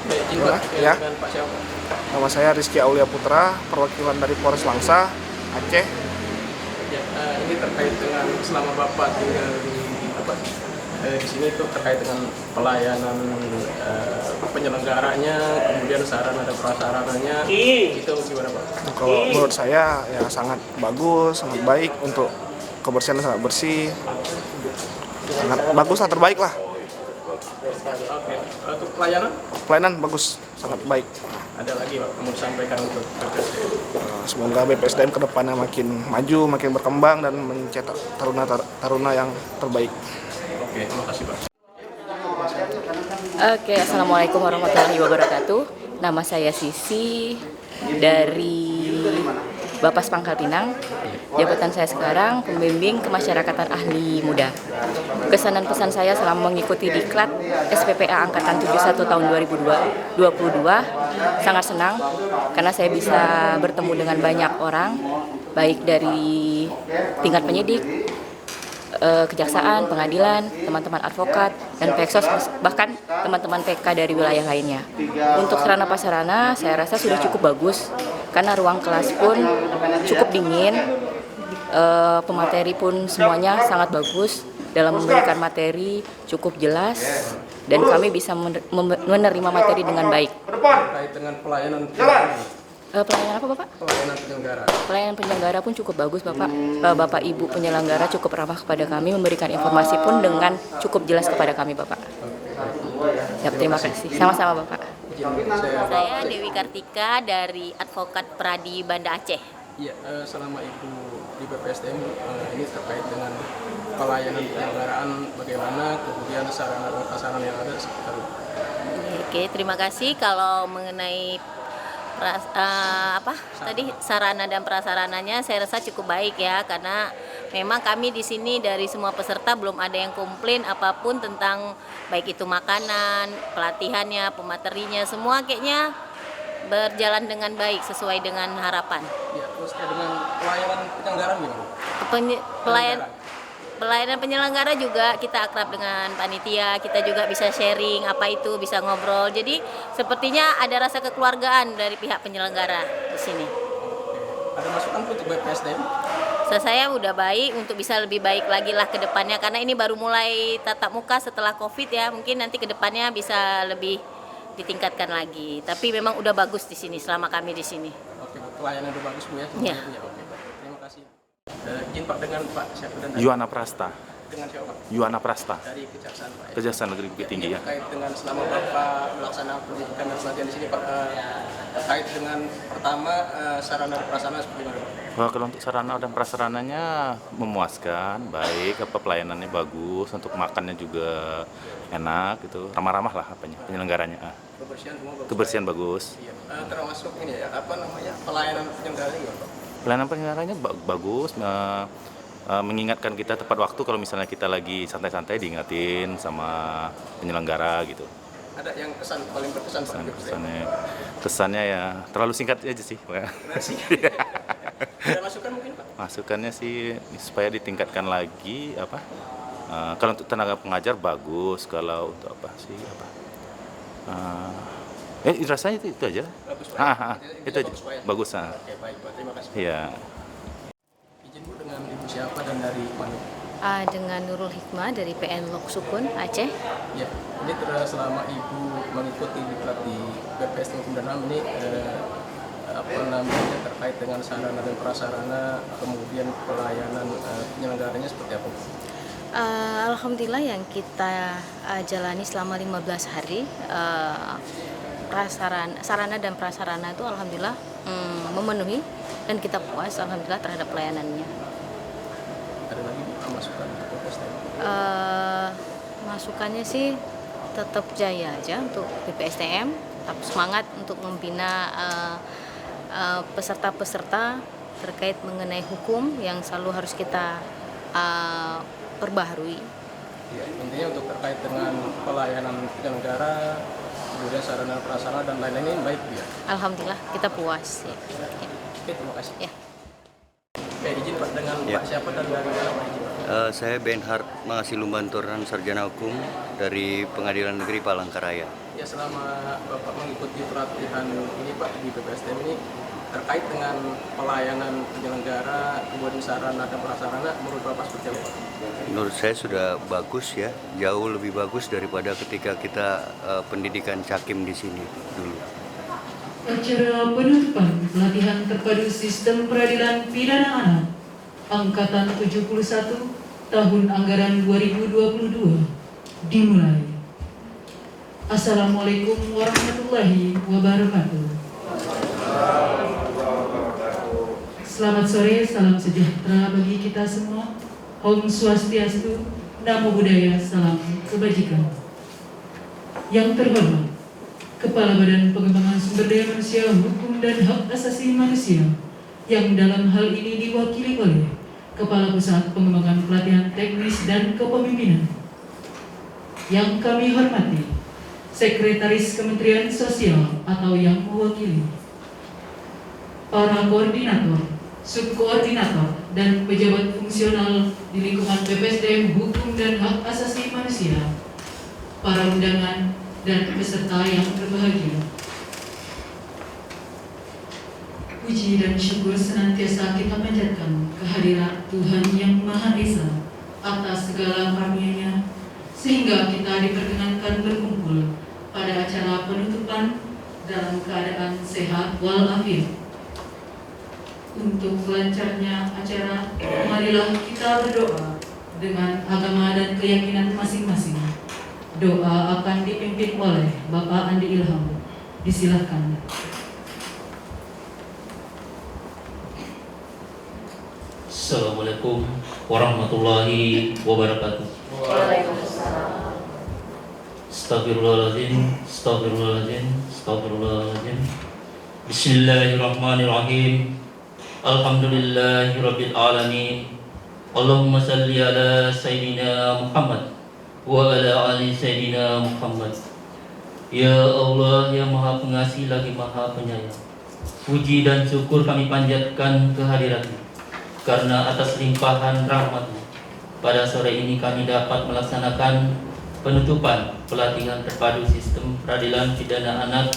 Baik, izin Pak, Ya, dengan Pak siapa? nama saya Rizky Aulia Putra, perwakilan dari Polres Langsa, Aceh. Ya, ini terkait dengan selama Bapak tinggal di sini itu terkait dengan pelayanan penyelenggaranya, kemudian sarana dan prasarananya, itu gimana Pak? Kalau menurut saya ya sangat bagus, sangat baik untuk kebersihan sangat bersih, sangat bagus lah, terbaik lah. Oke, untuk pelayanan Pelayanan bagus, sangat baik. ada lagi Pak mau disampaikan untuk BPSDM? Semoga BPSDM ke depannya makin maju, makin berkembang dan mencetak taruna yang terbaik. Oke, terima kasih Pak. Oke, Assalamualaikum warahmatullahi wabarakatuh. Nama saya Sisi dari Bapas Pangkal Pinang. Jabatan saya sekarang pembimbing kemasyarakatan ahli muda. Kesan dan pesan saya selama mengikuti diklat SPPA Angkatan 71 tahun 2022 sangat senang karena saya bisa bertemu dengan banyak orang, baik dari tingkat penyidik, kejaksaan, pengadilan, teman-teman advokat, dan Peksos, bahkan teman-teman PK dari wilayah lainnya. Untuk sarana prasarana, saya rasa sudah cukup bagus, karena ruang kelas pun cukup dingin, pemateri pun semuanya sangat bagus, dalam memberikan materi cukup jelas, dan kami bisa menerima materi dengan baik. Terkait dengan pelayanan Pelayanan apa Bapak? pelayanan penyelenggara. Pelayanan penyelenggara pun cukup bagus Bapak. Bapak Ibu penyelenggara cukup ramah kepada kami, memberikan informasi pun dengan cukup jelas kepada kami Bapak. Ya, terima kasih. Sama-sama Bapak. Saya Dewi Kartika dari Advokat Pradi Banda Aceh. Iya, selama Ibu di BPSDM ini terkait dengan pelayanan penyelenggaraan bagaimana, kemudian sarana dan prasarana yang ada sekitar. Oke, terima kasih. Kalau mengenai sarana dan prasarananya saya rasa cukup baik ya, karena memang kami di sini dari semua peserta belum ada yang komplain apapun tentang baik itu makanan, pelatihannya, pematerinya, semua kayaknya berjalan dengan baik sesuai dengan harapan. Ya, terus dengan pelayanan penyelenggaraan gimana? Pelayanan penyelenggara juga kita akrab dengan panitia, kita juga bisa sharing apa itu, bisa ngobrol. Jadi sepertinya ada rasa kekeluargaan dari pihak penyelenggara di sini. Ada masukan untuk BPSDM? Saya udah baik, untuk bisa lebih baik lagi lah ke depannya, karena ini baru mulai tatap muka setelah COVID ya. Mungkin nanti ke depannya bisa lebih ditingkatkan lagi. Tapi memang udah bagus di sini selama kami di sini. Oke, pelayanan udah bagus Bu ya? Ya. Oke, Pak. Terima kasih. Izin Pak dengan Pak siapa dan Yuwana Prasta. dengan siapa Pak? Yuwana Prasta. Dari Kejaksaan Pak. Kejaksaan Negeri Bukit Tinggi ya. Terkait dengan selama Bapak melaksanakan pendidikan dan pelatihan di sini Pak, terkait dengan pertama sarana dan prasarana seperti mana Pak? Wah, kalau untuk sarana dan prasarananya memuaskan, baik, pelayanannya bagus, untuk makannya juga enak, gitu, ramah-ramah lah penyelenggaranya. Kebersihan semua bagus. Kebersihan bagus. Iya. Termasuk ini ya, pelayanan penyelenggara juga Pak? Pelayanan penyelenggaranya bagus, mengingatkan kita tepat waktu kalau misalnya kita lagi santai-santai diingatin sama penyelenggara gitu. Ada yang paling berkesan Pak? Kesannya ya terlalu singkat aja sih. Ada masukan mungkin Pak? Masukannya sih supaya ditingkatkan lagi kalau untuk tenaga pengajar bagus, kalau untuk rasanya itu aja. Bagus Pak. Itu aja. Bagus. Oke, baik Pak. Terima kasih. Iya. Izin Bu dengan Ibu siapa dan dari mana? Dengan Nurul Hikmah dari PN Lok Sukun, Aceh. Ya, ini selama Ibu mengikuti diklat di BPSDM Kementerian ini terkait dengan sarana dan prasarana, kemudian pelayanan penyelenggaranya seperti apa? Alhamdulillah yang kita jalani selama 15 hari, sarana dan prasarana itu alhamdulillah memenuhi dan kita puas alhamdulillah terhadap pelayanannya. Ada lagi masukan untuk BPSDM? Masukannya sih tetap jaya aja untuk BPSDM, tetap semangat untuk membina peserta-peserta terkait mengenai hukum yang selalu harus kita perbaharui. Ya, intinya untuk terkait dengan pelayanan penyelenggara, kemudian sarana prasarana dan lain-lain baik ya. Alhamdulillah kita puas. Ya. Oke, terima kasih. Ya. Oke, izin Pak dengan Ya. Pak siapa dan dari mana Pak izin Pak? Saya Benhard Mangasi Lumbantoran, sarjana hukum dari Pengadilan Negeri Palangkaraya. Ya, selama Bapak mengikuti pelatihan ini Pak di BPSDM ini terkait dengan pelayanan penyelenggara, kemudian sarana dan prasarana, menurut Bapak seperti apa? Menurut saya sudah bagus ya, jauh lebih bagus daripada ketika kita pendidikan Cakim di sini dulu. Acara penutupan pelatihan terpadu sistem peradilan pidana anak Angkatan 71 tahun anggaran 2022 dimulai. Assalamualaikum warahmatullahi wabarakatuh. Selamat sore, salam sejahtera bagi kita semua. Om Swastiastu, Namo Buddhaya, salam kebajikan. Yang terhormat, Kepala Badan Pengembangan Sumber Daya Manusia, Hukum dan Hak Asasi Manusia, yang dalam hal ini diwakili oleh Kepala Pusat Pengembangan Pelatihan Teknis dan Kepemimpinan. Yang kami hormati, Sekretaris Kementerian Sosial atau yang mewakili, para koordinator, subkoordinator, dan pejabat fungsional di lingkungan BPSDM Hukum dan Hak Asasi Manusia, para undangan, dan peserta yang berbahagia. Puji dan syukur senantiasa kita panjatkan kehadirat Tuhan Yang Maha Esa atas segala karunia-Nya, sehingga kita diperkenankan berkumpul pada acara penutupan dalam keadaan sehat walafiat. Untuk lancarnya acara, marilah kita berdoa dengan agama dan keyakinan masing-masing. Doa akan dipimpin oleh Bapak Andi Ilham. Disilahkan. Assalamualaikum warahmatullahi wabarakatuh. Astagfirullahaladzim, astagfirullahaladzim, astagfirullahaladzim. Bismillahirrahmanirrahim. Alhamdulillahirabbil alamin. Allahumma salli ala sayyidina Muhammad wa ala ali sayyidina Muhammad. Ya Allah yang Maha Pengasih lagi Maha Penyayang, puji dan syukur kami panjatkan kehadirat-Mu, karena atas limpahan rahmat-Mu pada sore ini kami dapat melaksanakan penutupan pelatihan terpadu sistem peradilan pidana anak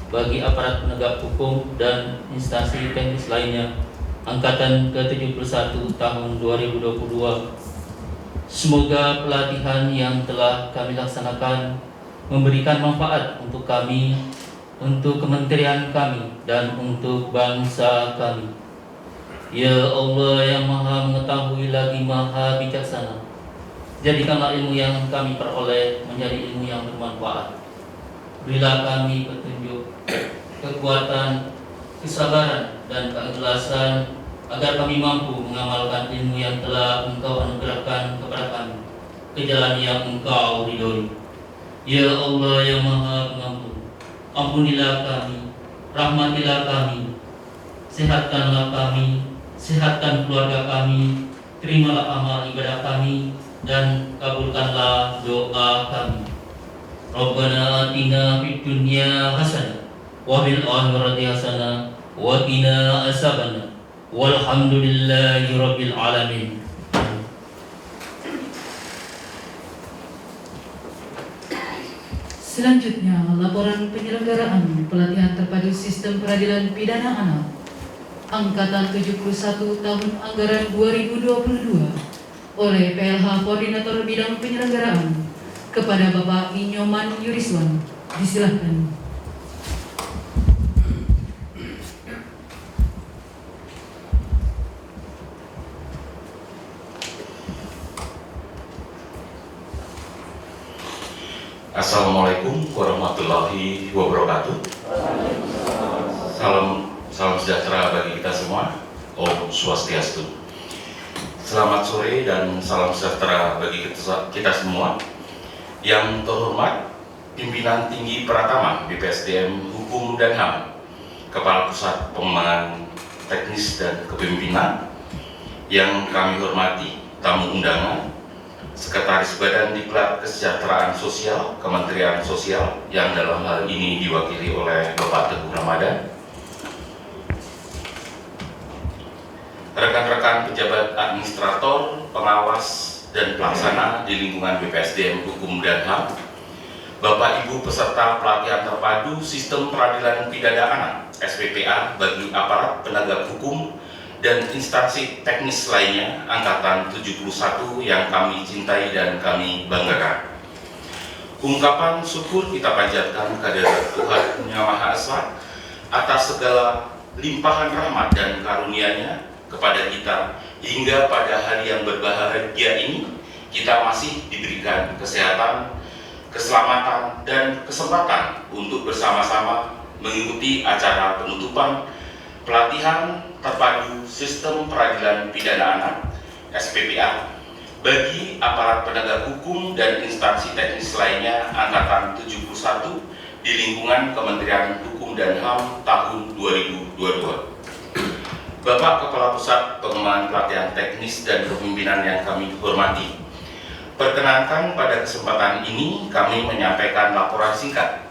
bagi aparat penegak hukum dan instansi teknis lainnya angkatan ke-71 tahun 2022. Semoga pelatihan yang telah kami laksanakan memberikan manfaat untuk kami, untuk kementerian kami, dan untuk bangsa kami. Ya Allah yang Maha Mengetahui lagi Maha Bijaksana, jadikanlah ilmu yang kami peroleh menjadi ilmu yang bermanfaat. Berilah kami petunjuk, kekuatan, kesabaran, dan keikhlasan agar kami mampu mengamalkan ilmu yang telah Engkau anugerahkan kepada kami ke jalan yang Engkau ridhoi. Ya Allah yang Maha Pengampun, ampunilah kami, rahmatilah kami, sehatkanlah kami, sehatkan keluarga kami, terimalah amal ibadah kami, dan kabulkanlah doa kami. Rabbana atina fid dunya hasanah wa fil akhirati hasanah wa qina azabannar. Walhamdulillahi rabbil alamin. Selanjutnya, laporan penyelenggaraan pelatihan terpadu sistem peradilan pidana anak Angkatan 71 tahun anggaran 2022 oleh PLH Koordinator Bidang Penyelenggaraan kepada Bapak Inyoman Yuriswan. Disilahkan. Assalamualaikum warahmatullahi wabarakatuh. Salam sejahtera bagi kita semua. Om Swastiastu. Selamat sore dan salam sejahtera bagi kita semua. Yang terhormat Pimpinan Tinggi Pratama BPSDM Hukum dan HAM, Kepala Pusat Pengembangan Teknis dan Kepemimpinan. Yang kami hormati tamu undangan, Sekretaris Badan Diklat Kesejahteraan Sosial Kementerian Sosial yang dalam hal ini diwakili oleh Bapak Teguh Ramadan, rekan-rekan pejabat administrator, pengawas, dan pelaksana di lingkungan BPSDM Hukum dan HAM, Bapak Ibu peserta pelatihan terpadu Sistem Peradilan Pidana Anak (SPPA) bagi aparat penegak hukum dan instansi teknis lainnya Angkatan 71 yang kami cintai dan kami banggakan. Ungkapan syukur kita panjatkan kehadirat Tuhan Yang Maha Esa atas segala limpahan rahmat dan karunia-Nya kepada kita hingga pada hari yang berbahagia ini kita masih diberikan kesehatan, keselamatan, dan kesempatan untuk bersama-sama mengikuti acara penutupan pelatihan terpadu Sistem Peradilan Pidana Anak (SPPA) bagi aparat penegak hukum dan instansi teknis lainnya Angkatan 71 di lingkungan Kementerian Hukum dan HAM tahun 2022. Bapak Kepala Pusat Pengembangan Pelatihan Teknis dan Kepemimpinan yang kami hormati, perkenankan pada kesempatan ini kami menyampaikan laporan singkat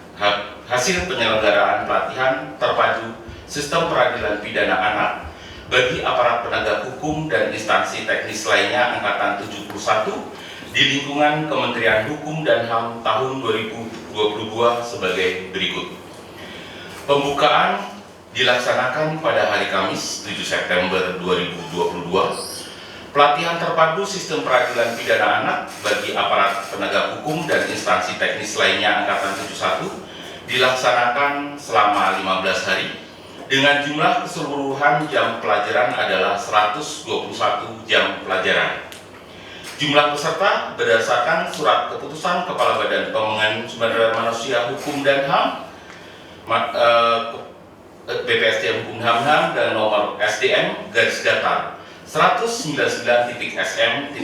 hasil penyelenggaraan pelatihan terpadu Sistem Peradilan Pidana Anak bagi aparat penegak hukum dan instansi teknis lainnya Angkatan 71 di lingkungan Kementerian Hukum dan HAM tahun 2022 sebagai berikut. Pembukaan dilaksanakan pada hari Kamis 7 September 2022. Pelatihan terpadu Sistem Peradilan Pidana Anak bagi aparat penegak hukum dan instansi teknis lainnya Angkatan 71 dilaksanakan selama 15 hari dengan jumlah keseluruhan jam pelajaran adalah 121 jam pelajaran. Jumlah peserta berdasarkan surat keputusan Kepala Badan Pengembangan Sumber Daya Manusia Hukum dan HAM BPSDM Hukum HAM dan nomor SDM garis datar 199.SM.02.03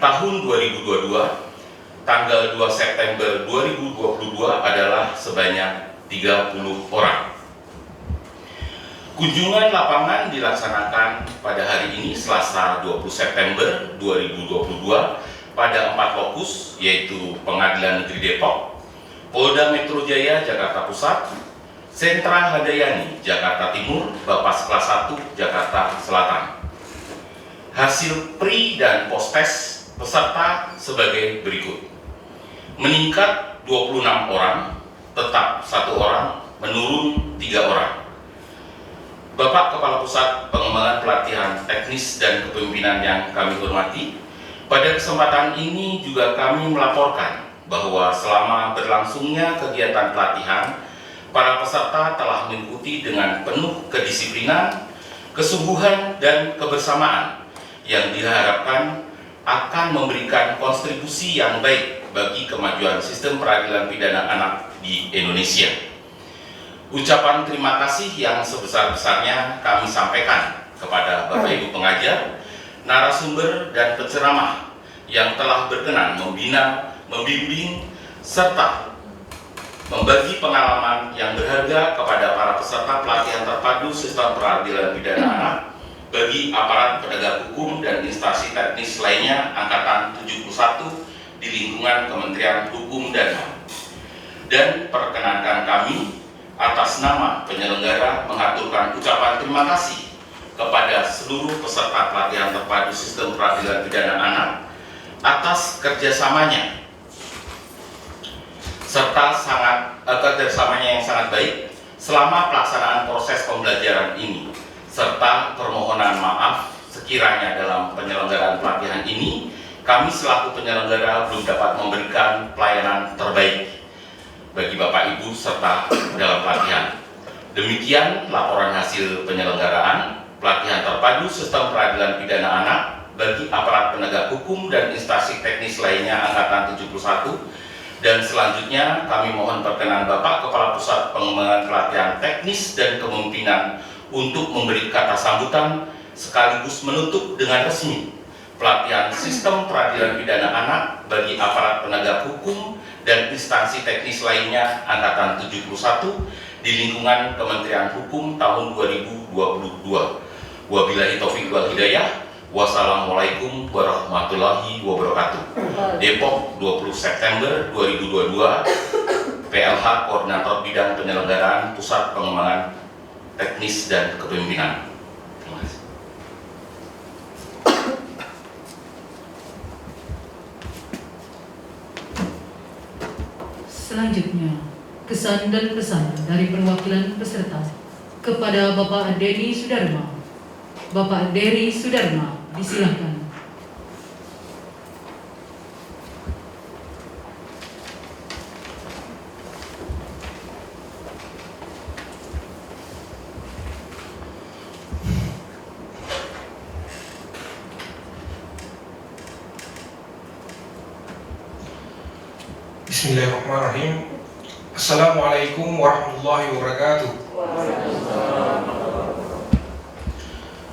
tahun 2022 tanggal 2 September 2022 adalah sebanyak 30 orang. Kunjungan lapangan dilaksanakan pada hari ini Selasa 20 September 2022 pada 4 lokus, yaitu Pengadilan Negeri Depok, Polda Metro Jaya Jakarta Pusat, Sentra Hadayani Jakarta Timur, Bapas Kelas 1 Jakarta Selatan. Hasil pri dan post-tes peserta sebagai berikut. Meningkat 26 orang, tetap 1 orang, menurun 3 orang. Bapak Kepala Pusat Pengembangan Pelatihan Teknis dan Kepemimpinan yang kami hormati, pada kesempatan ini juga kami melaporkan bahwa selama berlangsungnya kegiatan pelatihan, para peserta telah mengikuti dengan penuh kedisiplinan, kesungguhan, dan kebersamaan yang diharapkan akan memberikan kontribusi yang baik bagi kemajuan sistem peradilan pidana anak di Indonesia. Ucapan terima kasih yang sebesar-besarnya kami sampaikan kepada Bapak Ibu pengajar, narasumber, dan penceramah yang telah berkenan membina, membimbing, serta membagi pengalaman yang berharga kepada para peserta pelatihan terpadu Sistem Peradilan Pidana Anak bagi aparat penegak hukum dan instansi teknis lainnya Angkatan 71 di lingkungan Kementerian Hukum dan HAM. Dan perkenankan kami atas nama penyelenggara mengaturkan ucapan terima kasih kepada seluruh peserta pelatihan terpadu Sistem Peradilan Pidana Anak atas kerjasamanya serta kerjasamanya yang sangat baik selama pelaksanaan proses pembelajaran ini, serta permohonan maaf sekiranya dalam penyelenggaraan pelatihan ini kami selaku penyelenggara belum dapat memberikan pelayanan terbaik bagi Bapak Ibu serta dalam pelatihan. Demikian laporan hasil penyelenggaraan pelatihan terpadu Sistem Peradilan Pidana Anak bagi aparat penegak hukum dan instansi teknis lainnya Angkatan 71. Dan selanjutnya kami mohon perkenan Bapak Kepala Pusat Pengembangan Pelatihan Teknis dan Kepemimpinan untuk memberi kata sambutan sekaligus menutup dengan resmi pelatihan Sistem Peradilan Pidana Anak bagi aparat penegak hukum dan instansi teknis lainnya Angkatan 71 di lingkungan Kementerian Hukum tahun 2022. Wabillahi taufiq wal hidayah. Wassalamualaikum warahmatullahi wabarakatuh. Depok, 20 September 2022, PLH Koordinator Bidang Penyelenggaraan Pusat Pengembangan Teknis dan Kepemimpinan. Terima kasih. Selanjutnya, kesan dan pesan dari perwakilan peserta kepada Bapak Denny Sudarma. Bapak Dery Sudarma, disilakan. Bismillahirrahmanirrahim. Assalamualaikum warahmatullahi wabarakatuh.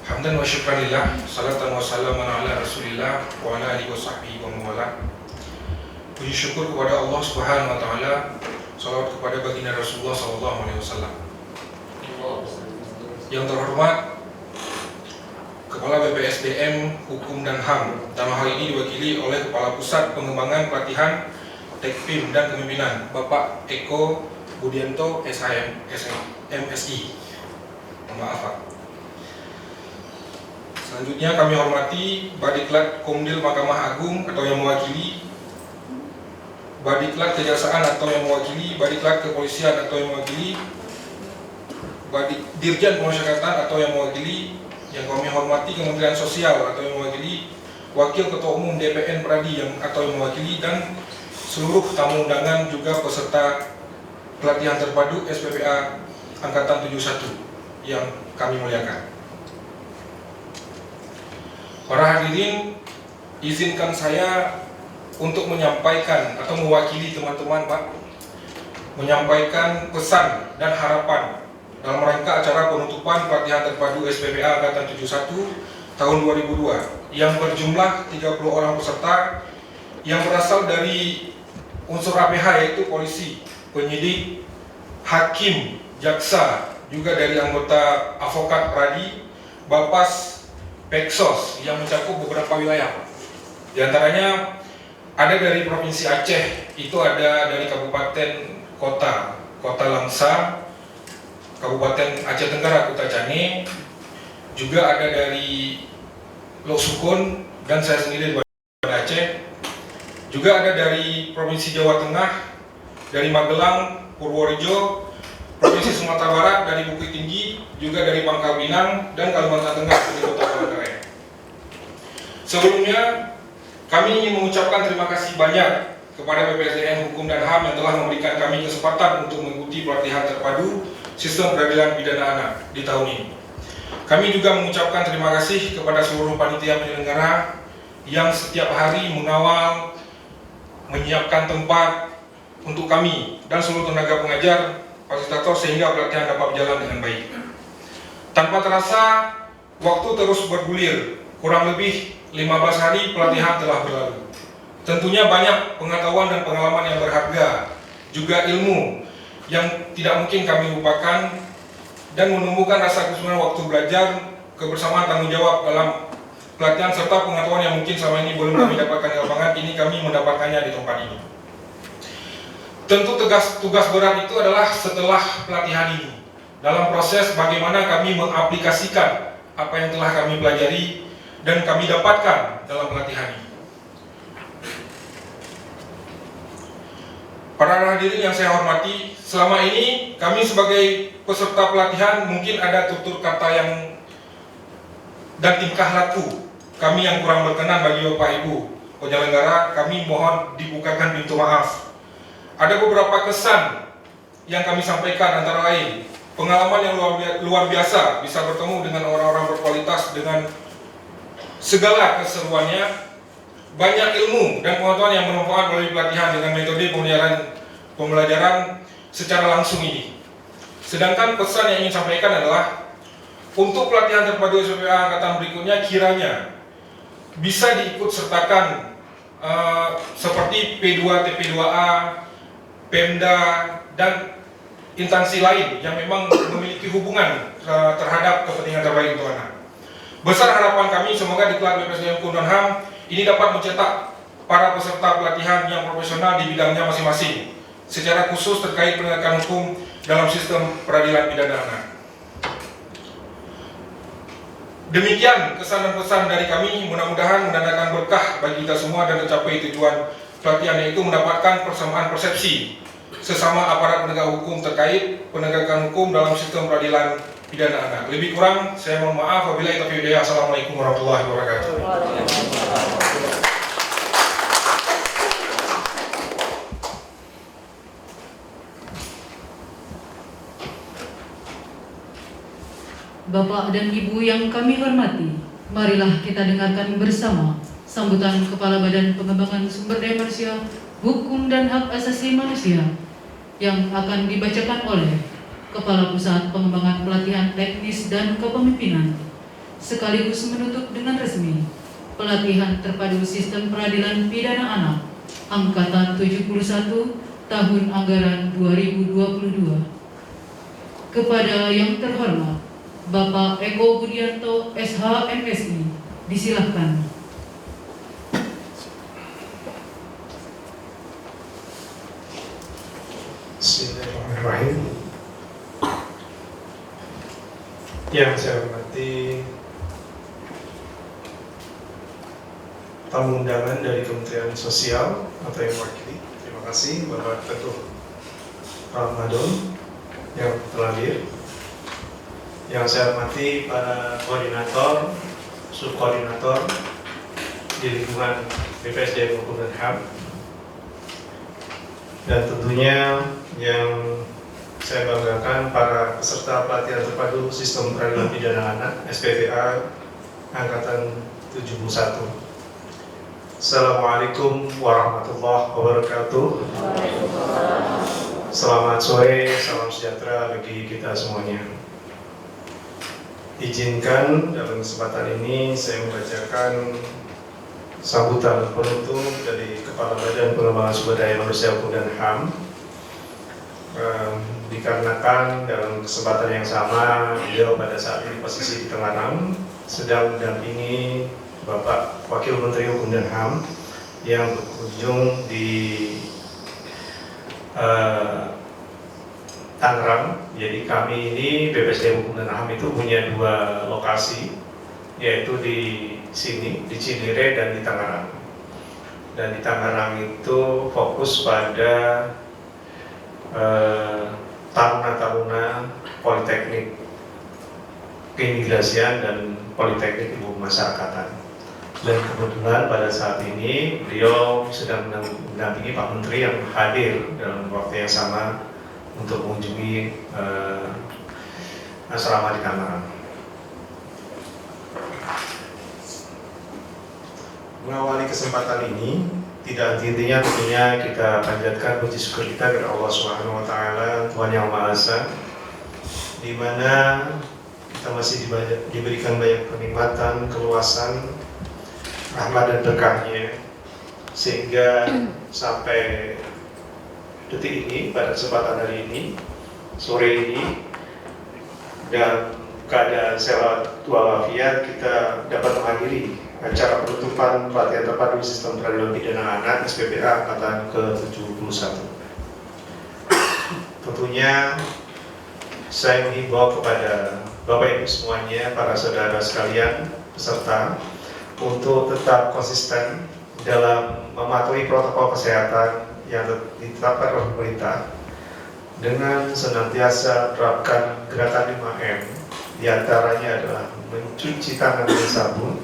Hamdan wa syukranillah, salatan wa salaman ala rasulillah wa ala alihi wa sahbihi wa mawala. Puji syukur kepada Allah Subhanahu wa taala, salawat kepada baginda Rasulullah sallallahu alaihi wasallam. Yang terhormat Kepala BPSDM Hukum dan HAM, dalam hal ini diwakili oleh Kepala Pusat Pengembangan Pelatihan Tekpim dan Kepemimpinan Bapak Eko Budianto SHM, MSI. Maaf Pak. Selanjutnya kami hormati Badiklat Komdil Mahkamah Agung atau yang mewakili, Badiklat Kejaksaan atau yang mewakili, Badiklat Kepolisian atau yang mewakili, Dirjen Pemasyarakatan atau yang mewakili, yang kami hormati Kementerian Sosial atau yang mewakili, Wakil Ketua Umum DPN Pradi yang atau yang mewakili, dan seluruh tamu undangan juga peserta pelatihan terpadu SPPA Angkatan 71 yang kami muliakan. Para hadirin, izinkan saya untuk menyampaikan atau mewakili teman-teman Pak, menyampaikan pesan dan harapan dalam rangka acara penutupan pelatihan terpadu SPPA Angkatan 71 tahun 2002 yang berjumlah 30 orang peserta yang berasal dari unsur APH yaitu polisi, penyidik, hakim, jaksa, juga dari anggota avokat Pradi, Bapas, Peksos yang mencakup beberapa wilayah. Di antaranya ada dari Provinsi Aceh, itu ada dari Kabupaten Kota Langsa, Kabupaten Aceh Tenggara Kuta Cane, juga ada dari Losukun dan saya sendiri dari Aceh. Juga ada dari Provinsi Jawa Tengah, dari Magelang, Purworejo, Provinsi Sumatera Barat, dari Bukit Tinggi, juga dari Pangkal Pinang, dan Kalimantan Tengah dari Kota Palangkaraya. Sebelumnya, kami ingin mengucapkan terima kasih banyak kepada BPSDM Hukum dan HAM yang telah memberikan kami kesempatan untuk mengikuti pelatihan terpadu Sistem Peradilan Pidana Anak di tahun ini. Kami juga mengucapkan terima kasih kepada seluruh panitia penyelenggara yang setiap hari mengawal, menyiapkan tempat untuk kami dan seluruh tenaga pengajar, fasilitator sehingga pelatihan dapat berjalan dengan baik. Tanpa terasa, waktu terus bergulir. Kurang lebih 15 hari pelatihan telah berlalu. Tentunya banyak pengetahuan dan pengalaman yang berharga, juga ilmu yang tidak mungkin kami lupakan, dan menumbuhkan rasa kesenangan waktu belajar, kebersamaan tanggung jawab dalam pelatihan serta pengetahuan yang mungkin selama ini belum kami dapatkan di lapangan, ini kami mendapatkannya di tempat ini. Tentu tugas berat itu adalah setelah pelatihan ini, dalam proses bagaimana kami mengaplikasikan apa yang telah kami pelajari dan kami dapatkan dalam pelatihan ini. Para hadirin yang saya hormati, selama ini kami sebagai peserta pelatihan mungkin ada tutur kata yang dan tingkah laku kami yang kurang berkenan bagi Bapak Ibu penyelenggara. Kami mohon dibukakan pintu maaf. Ada beberapa kesan yang kami sampaikan, antara lain pengalaman yang luar biasa, bisa bertemu dengan orang-orang berkualitas dengan segala keseruannya, banyak ilmu dan pengetahuan yang bermanfaat melalui pelatihan dengan metode pembelajaran secara langsung ini. Sedangkan pesan yang ingin sampaikan adalah untuk pelatihan terpadu SPPA angkatan berikutnya kiranya bisa diikut sertakan seperti P2, TP2A, Pemda, dan instansi lain yang memang memiliki hubungan terhadap kepentingan terbaik untuk anak. Besar harapan kami semoga di Diklat BPSDM Hukum dan HAM ini dapat mencetak para peserta pelatihan yang profesional di bidangnya masing-masing, secara khusus terkait penegakan hukum dalam sistem peradilan pidana anak. Demikian kesan dan pesan dari kami, mudah-mudahan mendatangkan berkah bagi kita semua dan tercapai tujuan pelatihan, yaitu mendapatkan persamaan persepsi sesama aparat penegak hukum terkait penegakan hukum dalam sistem peradilan pidana anak. Lebih kurang saya mohon maaf. Wabillahi taufiq wal hidayah. Assalamualaikum warahmatullahi wabarakatuh. Bapak dan Ibu yang kami hormati, marilah kita dengarkan bersama sambutan Kepala Badan Pengembangan Sumber Daya Manusia, Hukum dan Hak Asasi Manusia yang akan dibacakan oleh Kepala Pusat Pengembangan Pelatihan Teknis dan Kepemimpinan, sekaligus menutup dengan resmi Pelatihan Terpadu Sistem Peradilan Pidana Anak Angkatan 71 Tahun Anggaran 2022. Kepada yang terhormat Bapak Eko Budianto SH MSI, disilahkan. Bismillahirrahmanirrahim. Yang saya hormati tamu undangan dari Kementerian Sosial atau yang mewakili. Terima kasih Bapak Ketua Ramadan yang telah hadir. Yang saya hormati para koordinator, subkoordinator di lingkungan BPSDM Hukum dan HAM, dan tentunya yang saya banggakan para peserta pelatihan terpadu sistem peradilan pidana anak SPPA Angkatan 71. Assalamualaikum warahmatullahi wabarakatuh. Selamat sore, salam sejahtera bagi kita semuanya. Izinkan dalam kesempatan ini saya membacakan sambutan penutup dari Kepala Badan Pengembangan Sumber Daya Manusia Hukum dan HAM. Dikarenakan dalam kesempatan yang sama beliau pada saat ini posisi di Tangerang sedang mendampingi Bapak Wakil Menteri Hukum dan HAM yang berkunjung di Tangerang. Jadi kami ini BPSDM Hukum dan HAM itu punya dua lokasi, yaitu di sini, di Cinere dan di Tangerang. Dan di Tangerang itu fokus pada taruna-taruna Politeknik Keimigrasian dan Politeknik Ilmu Pemasyarakatan. Dan kebetulan pada saat ini beliau sedang mendampingi Pak Menteri yang hadir dalam waktu yang sama untuk mengunjungi asrama di Tangerang. Mengawali kesempatan ini, tidak henti-hentinya tentunya kita panjatkan puji syukur kita kepada Allah Subhanahu wa Ta'ala, Tuhan Yang Maha Esa, di mana kita masih diberikan banyak kenikmatan, keluasan, rahmat dan berkahnya, sehingga sampai detik ini, pada kesempatan hari ini, sore ini, dan keadaan sehat walafiat, kita dapat menghadiri acara penutupan pelatihan terpadu sistem peradilan pidana anak SPPA Angkatan ke-71. Tentunya saya menghimbau kepada Bapak Ibu semuanya, para saudara sekalian, peserta, untuk tetap konsisten dalam mematuhi protokol kesehatan yang ditetapkan oleh pemerintah dengan senantiasa menerapkan gerakan 5M, diantaranya adalah mencuci tangan dengan sabun,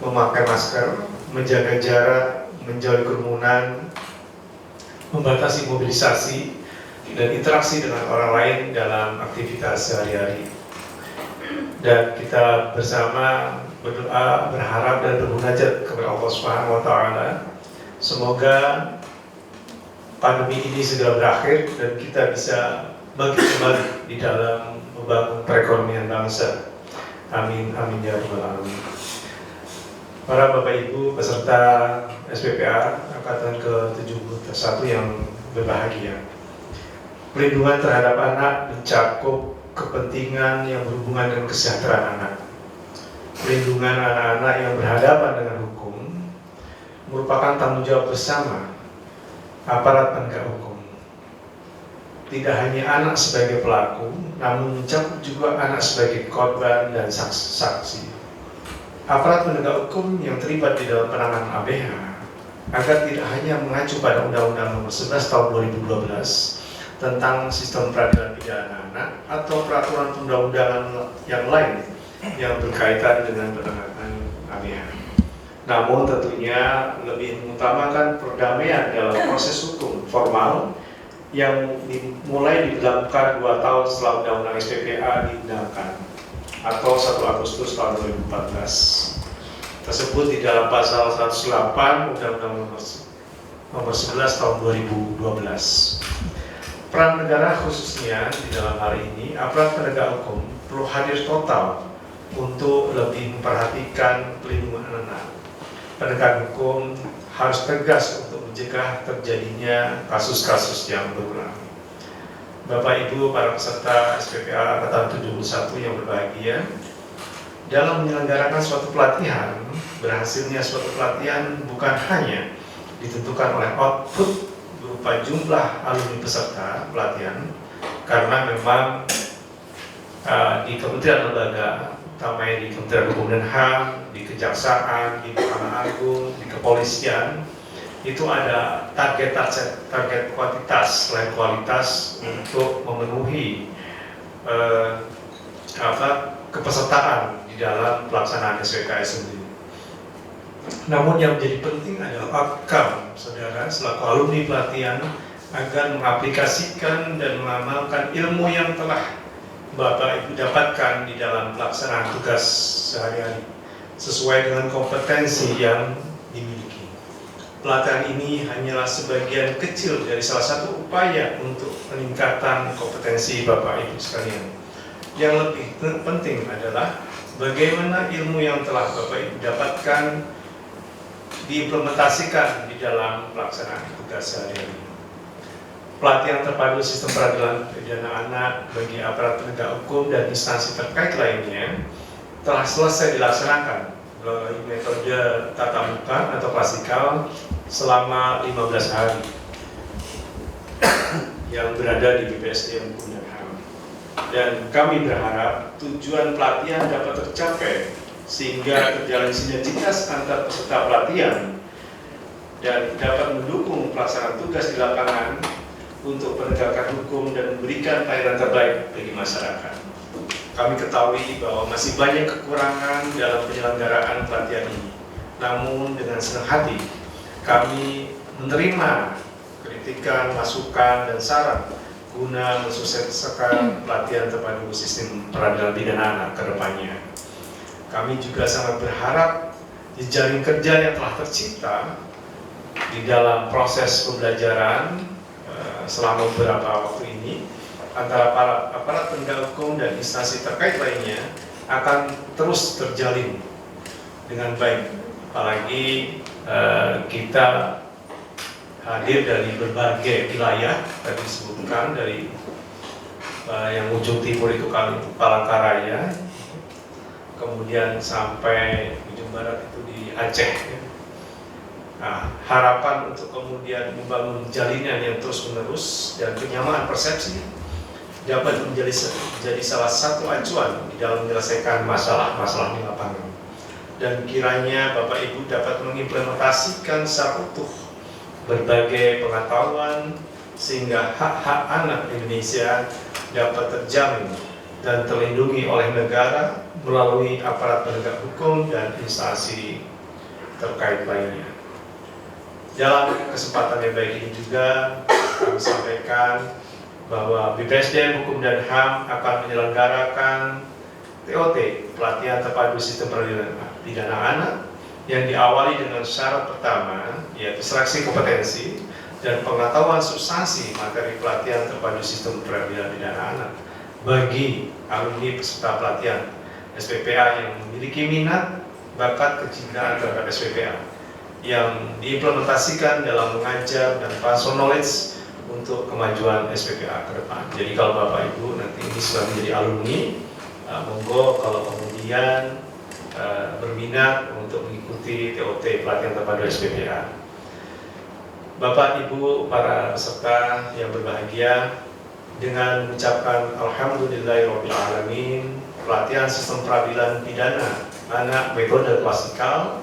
memakai masker, menjaga jarak, menjauhi kerumunan, membatasi mobilisasi dan interaksi dengan orang lain dalam aktivitas sehari-hari. Dan kita bersama berdoa, berharap dan bermunajat kepada Allah Subhanahu wa Ta'ala, semoga pandemi ini segera berakhir dan kita bisa bangkit kembali di dalam membangun perekonomian bangsa. Amin, amin ya rabbal alamin. Para Bapak Ibu peserta SPPA Angkatan ke-71 yang berbahagia, pelindungan terhadap anak mencakup kepentingan yang berhubungan dengan kesejahteraan anak. Pelindungan anak-anak yang berhadapan dengan hukum merupakan tanggung jawab bersama aparat penegak hukum. Tidak hanya anak sebagai pelaku, namun mencakup juga anak sebagai korban dan saksi. Aparat penegak hukum yang terlibat di dalam penanganan ABH agar tidak hanya mengacu pada Undang-Undang Nomor 11 Tahun 2012 tentang sistem peradilan pidana anak atau peraturan perundang-undangan yang lain yang berkaitan dengan penegakan HAM. Namun tentunya lebih mengutamakan perdamaian dalam proses hukum formal yang dimulai diberlakukan 2 tahun setelah Undang-Undang SPPA diundangkan atau 1 Agustus tahun 2014. Tersebut di dalam pasal 108 Undang-Undang Nomor 11 tahun 2012. Peran negara khususnya di dalam hal ini, aparat penegak hukum perlu hadir total untuk lebih memperhatikan pelindungan anak. Penegak hukum harus tegas untuk mencegah terjadinya kasus-kasus yang berulang. Bapak Ibu para peserta SPPA Angkatan 71 yang berbahagia, dalam menyelenggarakan suatu pelatihan, berhasilnya suatu pelatihan bukan hanya ditentukan oleh output berupa jumlah alumni peserta pelatihan, karena memang di kementerian lembaga, utamanya di Kementerian Hukum dan HAM, di Kejaksaan, di Mahkamah Agung, di Kepolisian, itu ada target kuantitas selain kualitas untuk memenuhi kepesertaan di dalam pelaksanaan SPKS sendiri. Namun yang menjadi penting adalah outcome saudara selaku alumni pelatihan agar mengaplikasikan dan mengamalkan ilmu yang telah Bapak Ibu dapatkan di dalam pelaksanaan tugas sehari-hari sesuai dengan kompetensi yang dimiliki. Pelatihan ini hanyalah sebagian kecil dari salah satu upaya untuk peningkatan kompetensi Bapak Ibu sekalian. Yang lebih penting adalah bagaimana ilmu yang telah Bapak Ibu dapatkan diimplementasikan di dalam pelaksanaan tugas sehari-hari. Pelatihan terpadu sistem peradilan pidana anak bagi aparat penegak hukum dan instansi terkait lainnya telah selesai dilaksanakan melalui metode tatap muka atau klasikal selama 15 hari yang berada di BPSDM Hukum dan HAM. Dan kami berharap tujuan pelatihan dapat tercapai sehingga terjalin sinergitas antar peserta pelatihan dan dapat mendukung pelaksanaan tugas di lapangan untuk penegakan hukum dan memberikan pelayanan terbaik bagi masyarakat. Kami ketahui bahwa masih banyak kekurangan dalam penyelenggaraan pelatihan ini. Namun dengan senang hati kami menerima kritikan, masukan, dan saran guna mensukseskan pelatihan terpadu sistem peradilan pidana anak ke depannya. Kami juga sangat berharap jejaring kerja yang telah tercipta di dalam proses pembelajaran selama beberapa waktu ini antara para aparat penegak hukum dan instansi terkait lainnya akan terus terjalin dengan baik. Apalagi kita hadir dari berbagai wilayah, tadi disebutkan dari yang ujung timur itu Palangkaraya, kemudian sampai ujung barat itu di Aceh. Nah, harapan untuk kemudian membangun jalinan yang terus-menerus dan penyamaan persepsi dapat menjadi salah satu acuan di dalam menyelesaikan masalah-masalah di lapangan. Dan kiranya Bapak Ibu dapat mengimplementasikan secara utuh berbagai pengetahuan sehingga hak-hak anak Indonesia dapat terjamin dan terlindungi oleh negara melalui aparat penegak hukum dan instansi terkait lainnya. Dalam kesempatan yang baik ini juga kami sampaikan bahwa BPSDM Hukum dan HAM akan menyelenggarakan TOT, pelatihan terpadu sistem peradilan pidana anak, yang diawali dengan syarat pertama yaitu seleksi kompetensi dan pengetahuan substansi materi pelatihan terpadu sistem peradilan pidana anak bagi alumni peserta pelatihan SPPA yang memiliki minat, bakat, kecintaan terhadap SPPA yang diimplementasikan dalam mengajar dan transfer knowledge untuk kemajuan SPPA ke depan. Jadi kalau Bapak Ibu nanti ini sudah menjadi alumni, monggo kalau kemudian berminat untuk mengikuti TOT pelatihan terpadu SPPA. Bapak Ibu para peserta yang berbahagia, dengan mengucapkan Alhamdulillahirabbil alamin, pelatihan sistem peradilan pidana anak metode klasikal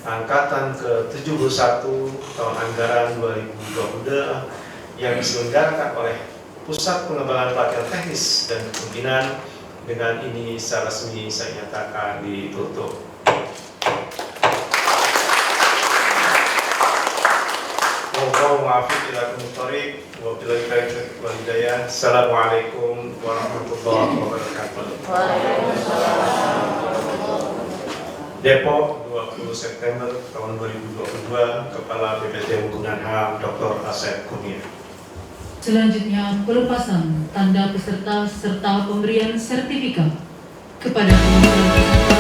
Angkatan ke-71 tahun anggaran 2022 yang diselenggarakan oleh Pusat Pengembangan Pelatihan Teknis dan Kepemimpinan. Dengan ini secara resmi saya nyatakan ditutup. Assalamualaikum warahmatullahi wabarakatuh. Depok, 20 September tahun 2022, Kepala BPT Hukum dan HAM Dr. Asep Kurnia. Selanjutnya pelepasan tanda peserta serta pemberian sertifikat kepada peserta.